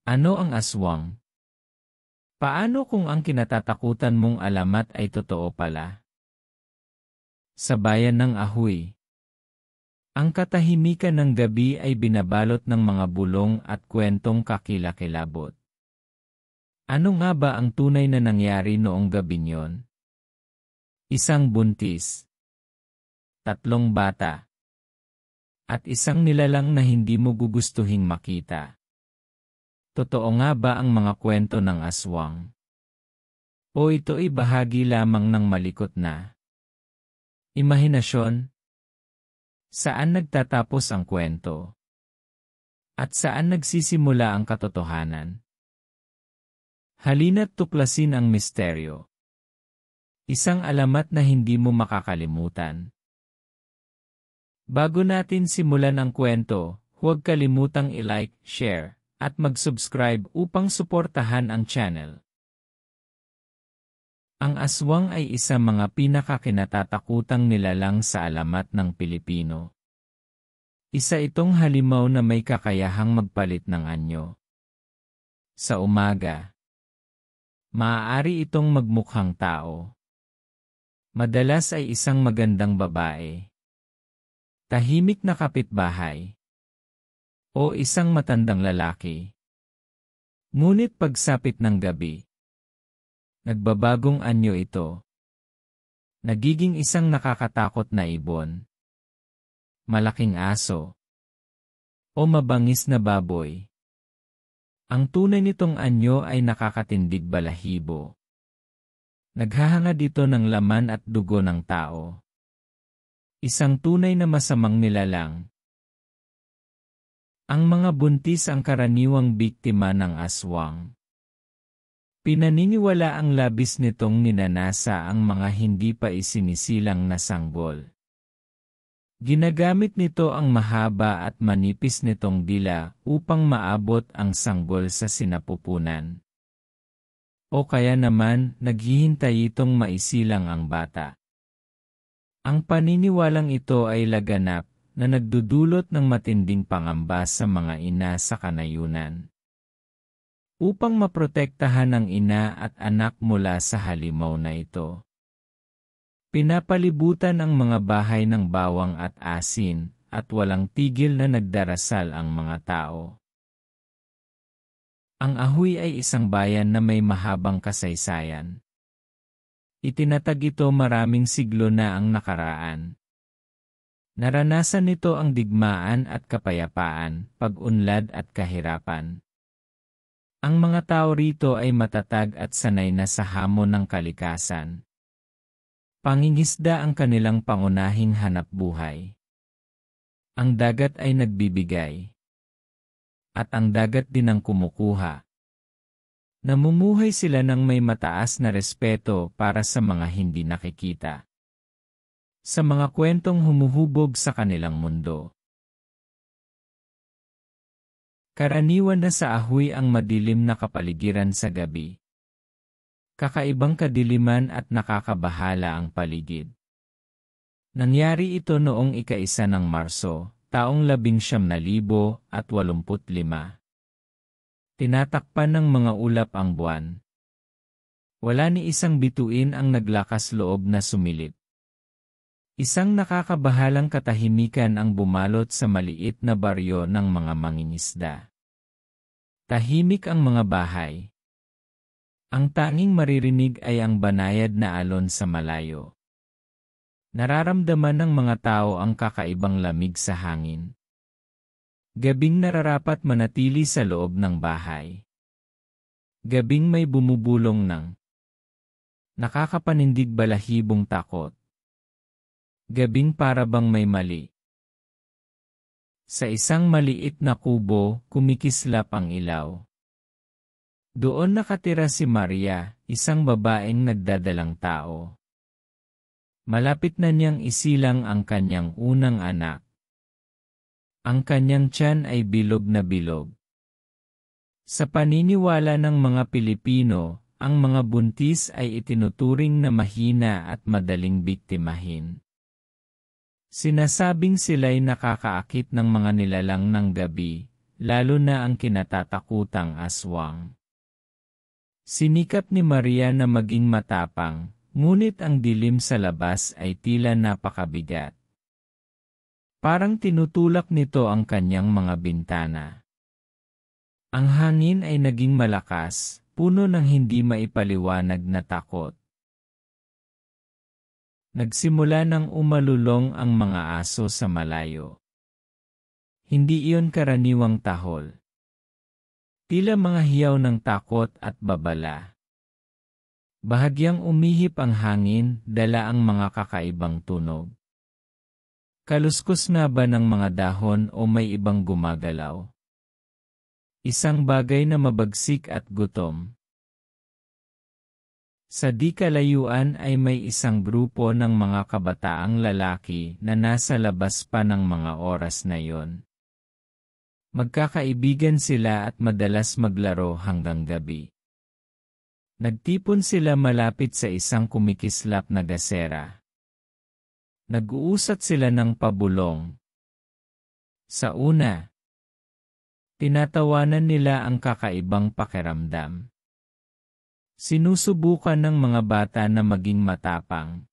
Ano ang aswang? Paano kung ang kinatatakutan mong alamat ay totoo pala? Sa bayan ng Ahoy. Ang katahimikan ng gabi ay binabalot ng mga bulong at kwentong kakilakilabot. Ano nga ba ang tunay na nangyari noong gabi niyon? Isang buntis, 3 bata, at isang nilalang na hindi mo gugustuhing makita. Totoo nga ba ang mga kwento ng aswang? O ito'y bahagi lamang ng malikot na imahinasyon? Saan nagtatapos ang kwento? At saan nagsisimula ang katotohanan? Halina't tuklasin ang misteryo. Isang alamat na hindi mo makakalimutan. Bago natin simulan ang kwento, huwag kalimutang i-like, share, at mag-subscribe upang suportahan ang channel. Ang aswang ay isa mga pinakakinatatakutang nilalang sa alamat ng Pilipino. Isa itong halimaw na may kakayahang magpalit ng anyo. Sa umaga, maaari itong magmukhang tao. Madalas ay isang magandang babae, tahimik na kapitbahay, o isang matandang lalaki. Ngunit pagsapit ng gabi, nagbabagong anyo ito. Nagiging isang nakakatakot na ibon, malaking aso, o mabangis na baboy. Ang tunay nitong anyo ay nakakatindig balahibo. Naghahangad ito ng laman at dugo ng tao. Isang tunay na masamang nilalang. Ang mga buntis ang karaniwang biktima ng aswang. Pinaniniwala ang labis nitong ninanasa ang mga hindi pa isinisilang na sanggol. Ginagamit nito ang mahaba at manipis nitong dila upang maabot ang sanggol sa sinapupunan. O kaya naman, naghihintay itong maisilang ang bata. Ang paniniwalang ito ay laganap na nagdudulot ng matinding pangamba sa mga ina sa kanayunan. Upang maprotektahan ang ina at anak mula sa halimaw na ito, pinapalibutan ang mga bahay ng bawang at asin at walang tigil na nagdarasal ang mga tao. Ang Ahoy ay isang bayan na may mahabang kasaysayan. Itinatag ito maraming siglo na ang nakaraan. Naranasan nito ang digmaan at kapayapaan, pag-unlad at kahirapan. Ang mga tao rito ay matatag at sanay na sa hamon ng kalikasan. Pangingisda ang kanilang pangunahing hanapbuhay. Ang dagat ay nagbibigay. At ang dagat din ang kumukuha. Namumuhay sila ng may mataas na respeto para sa mga hindi nakikita. Sa mga kwentong humuhubog sa kanilang mundo. Karaniwan na sa Ahoy ang madilim na kapaligiran sa gabi. Kakaibang kadiliman at nakakabahala ang paligid. Nangyari ito noong ika-1 ng Marso, taong 1985. Tinatakpan ng mga ulap ang buwan. Wala ni isang bituin ang naglakas loob na sumilip. Isang nakakabahalang katahimikan ang bumalot sa maliit na baryo ng mga mangingisda. Tahimik ang mga bahay. Ang tanging maririnig ay ang banayad na alon sa malayo. Nararamdaman ng mga tao ang kakaibang lamig sa hangin. Gabing nararapat manatili sa loob ng bahay. Gabing may bumubulong ng nakakapanindig balahibong takot. Gabing para bang may mali. Sa isang maliit na kubo, kumikislap ang ilaw. Doon nakatira si Maria, isang babaeng nagdadalang tao. Malapit na niyang isilang ang kanyang unang anak. Ang kanyang tiyan ay bilog na bilog. Sa paniniwala ng mga Pilipino, ang mga buntis ay itinuturing na mahina at madaling biktimahin. Sinasabing sila'y nakakaakit ng mga nilalang ng gabi, lalo na ang kinatatakutang aswang. Sinikap ni Maria na maging matapang, ngunit ang dilim sa labas ay tila napakabigat. Parang tinutulak nito ang kanyang mga bintana. Ang hangin ay naging malakas, puno ng hindi maipaliwanag na takot. Nagsimula ng umalulong ang mga aso sa malayo. Hindi iyon karaniwang tahol. Tila mga hiyaw ng takot at babala. Bahagyang umihip ang hangin, dala ang mga kakaibang tunog. Kaluskos nga ba ng mga dahon o may ibang gumagalaw? Isang bagay na mabagsik at gutom. Sa di kalayuan ay may isang grupo ng mga kabataang lalaki na nasa labas pa ng mga oras na yon. Magkakaibigan sila at madalas maglaro hanggang gabi. Nagtipon sila malapit sa isang kumikislap na gasera. Nag-uusat sila ng pabulong. Sa una, tinatawanan nila ang kakaibang pakiramdam. Sinusubukan ng mga bata na maging matapang.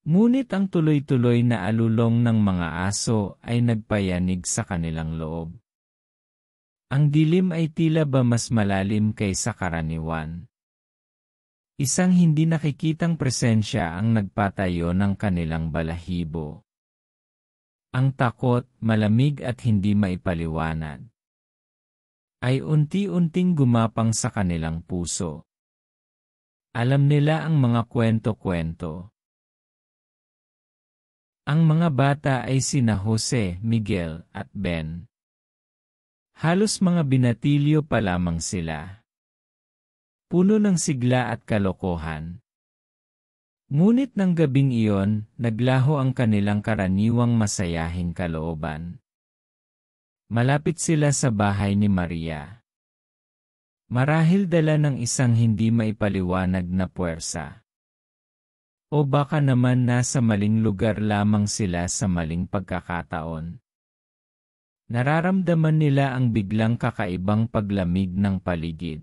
Ngunit ang tuloy-tuloy na alulong ng mga aso ay nagpayanig sa kanilang loob. Ang dilim ay tila ba mas malalim kaysa karaniwan. Isang hindi nakikitang presensya ang nagpatayo ng kanilang balahibo. Ang takot, malamig at hindi maipaliwanag, ay unti-unting gumapang sa kanilang puso. Alam nila ang mga kwento-kwento. Ang mga bata ay sina Jose, Miguel, at Ben. Halos mga binatilyo pa lamang sila. Puno ng sigla at kalokohan. Ngunit ng gabing iyon, naglaho ang kanilang karaniwang masayahing kalooban. Malapit sila sa bahay ni Maria. Marahil dala ng isang hindi maipaliwanag na puwersa. O baka naman nasa maling lugar lamang sila sa maling pagkakataon. Nararamdaman nila ang biglang kakaibang paglamig ng paligid.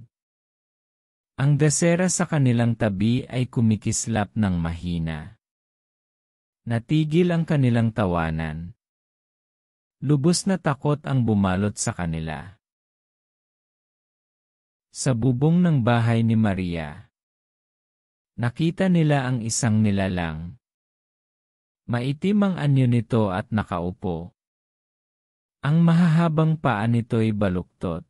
Ang dasera sa kanilang tabi ay kumikislap ng mahina. Natigil ang kanilang tawanan. Lubos na takot ang bumalot sa kanila. Sa bubong ng bahay ni Maria, nakita nila ang isang nilalang. Maitim ang anyo nito at nakaupo. Ang mahahabang paa nito'y baluktot.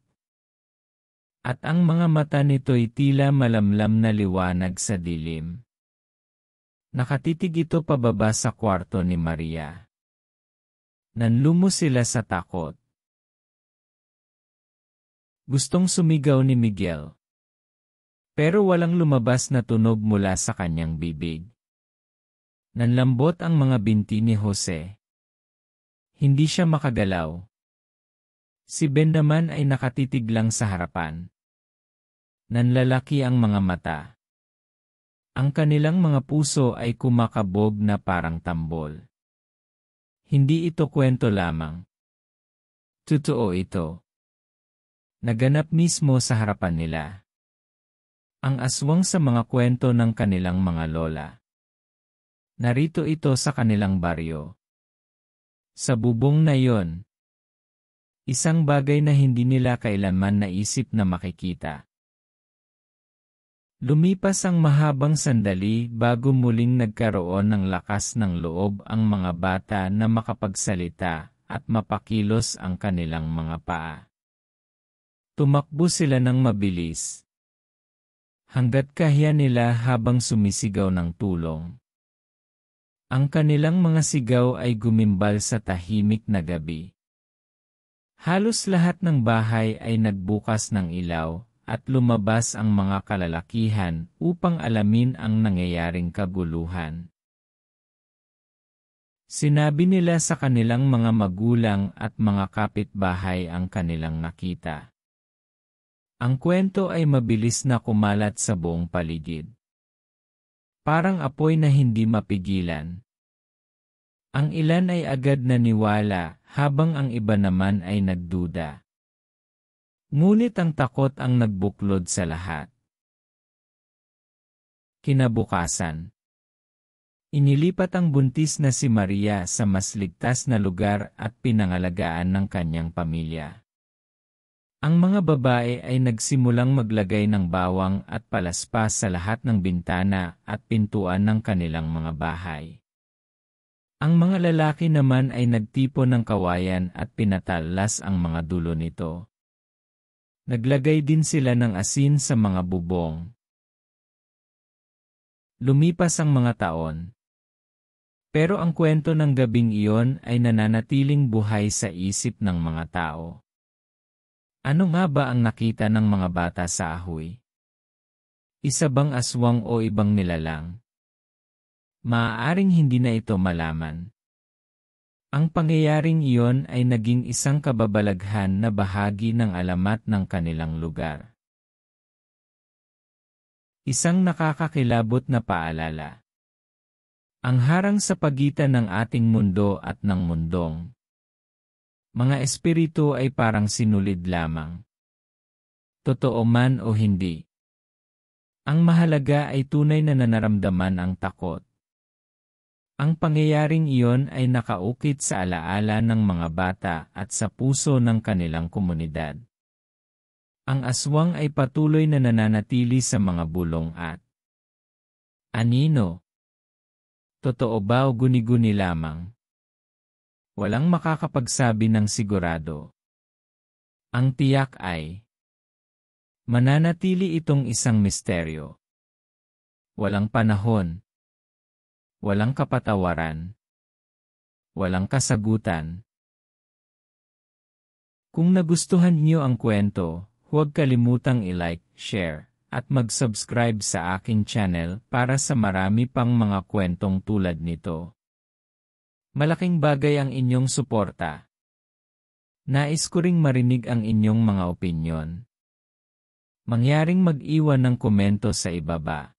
At ang mga mata nito'y tila malamlam na liwanag sa dilim. Nakatitig ito pababa sa kwarto ni Maria. Nanlumo sila sa takot. Gustong sumigaw ni Miguel. Pero walang lumabas na tunog mula sa kanyang bibig. Nanlambot ang mga binti ni Jose. Hindi siya makagalaw. Si Ben naman ay nakatitig lang sa harapan. Nanlalaki ang mga mata. Ang kanilang mga puso ay kumakabog na parang tambol. Hindi ito kwento lamang. Totoo ito. Naganap mismo sa harapan nila. Ang aswang sa mga kwento ng kanilang mga lola. Narito ito sa kanilang baryo. Sa bubong na yon. Isang bagay na hindi nila kailanman naisip na makikita. Lumipas ang mahabang sandali bago muling nagkaroon ng lakas ng loob ang mga bata na makapagsalita at mapakilos ang kanilang mga paa. Tumakbo sila ng mabilis. Hanggat kaya nila habang sumisigaw ng tulong. Ang kanilang mga sigaw ay gumimbal sa tahimik na gabi. Halos lahat ng bahay ay nagbukas ng ilaw at lumabas ang mga kalalakihan upang alamin ang nangyayaring kaguluhan. Sinabi nila sa kanilang mga magulang at mga kapitbahay ang kanilang nakita. Ang kwento ay mabilis na kumalat sa buong paligid. Parang apoy na hindi mapigilan. Ang ilan ay agad naniwala, habang ang iba naman ay nagduda. Ngunit ang takot ang nagbuklod sa lahat. Kinabukasan, inilipat ang buntis na si Maria sa mas ligtas na lugar at pinangalagaan ng kanyang pamilya. Ang mga babae ay nagsimulang maglagay ng bawang at palaspas sa lahat ng bintana at pintuan ng kanilang mga bahay. Ang mga lalaki naman ay nagtipon ng kawayan at pinatallas ang mga dulo nito. Naglagay din sila ng asin sa mga bubong. Lumipas ang mga taon. Pero ang kwento ng gabing iyon ay nananatiling buhay sa isip ng mga tao. Ano nga ba ang nakita ng mga bata sa ahoy? Isa bang aswang o ibang nilalang? Maaaring hindi na ito malaman. Ang pangyayaring iyon ay naging isang kababalaghan na bahagi ng alamat ng kanilang lugar. Isang nakakakilabot na paalala. Ang harang sa pagitan ng ating mundo at ng mundong mga espiritu ay parang sinulid lamang. Totoo man o hindi. Ang mahalaga ay tunay na nanaramdaman ang takot. Ang pangyayaring iyon ay nakaukit sa alaala ng mga bata at sa puso ng kanilang komunidad. Ang aswang ay patuloy na nananatili sa mga bulong at anino. Totoo ba o guni-guni lamang? Walang makakapagsabi ng sigurado. Ang tiyak ay mananatili itong isang misteryo. Walang panahon. Walang kapatawaran. Walang kasagutan. Kung nagustuhan niyo ang kwento, huwag kalimutang i-like, share, at mag-subscribe sa aking channel para sa marami pang mga kwentong tulad nito. Malaking bagay ang inyong suporta. Nais ko ring marinig ang inyong mga opinyon. Mangyaring mag-iwan ng komento sa ibaba.